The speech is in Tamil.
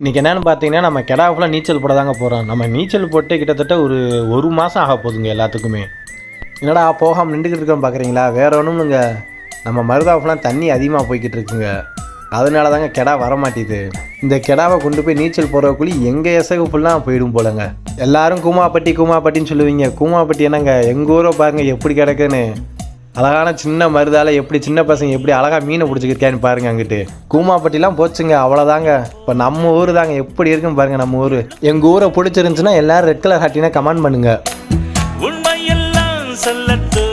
இன்றைக்கி என்னென்னு பார்த்தீங்கன்னா நம்ம கிடா ஃபுல்லாக நீச்சல் போட தாங்க போகிறோம். நம்ம நீச்சல் போட்டு கிட்டத்தட்ட ஒரு மாதம் ஆக போகுதுங்க எல்லாத்துக்குமே. என்னடா போகாமல் நின்றுக்கிட்டு இருக்கோம் பார்க்குறீங்களா? வேறு ஒன்றும் இல்லைங்க, நம்ம மருதாவுக்குலாம் தண்ணி அதிகமாக போய்கிட்டு இருக்குங்க. அதனால தாங்க கிடா வரமாட்டேது. இந்த கிடாவை கொண்டு போய் நீச்சல் போடுறக்குள்ளி எங்கள் எசகு ஃபுல்லாக போயிடும் போலங்க. எல்லோரும் கூமாப்பட்டின்னு சொல்லுவீங்க. கூமாப்பட்டி என்னங்க, எங்கள் ஊரை பாருங்கள் எப்படி கிடக்குன்னு. அழகான சின்ன மருதால எப்படி சின்ன பசங்க எப்படி அழகாக மீனை பிடிச்சிக்கிருக்கான்னு பாருங்கள். அங்கிட்டு கூமாப்பட்டிலாம் போச்சுங்க, அவ்வளோதாங்க. இப்போ நம்ம ஊர் தாங்க எப்படி இருக்குன்னு பாருங்கள். நம்ம ஊர் எங்கள் ஊரை பிடிச்சிருந்துச்சுன்னா எல்லோரும் ரெட் கலர் ஹாட்டினா கமெண்ட் பண்ணுங்கள். உண்மையெல்லாம் சொல்லட்டு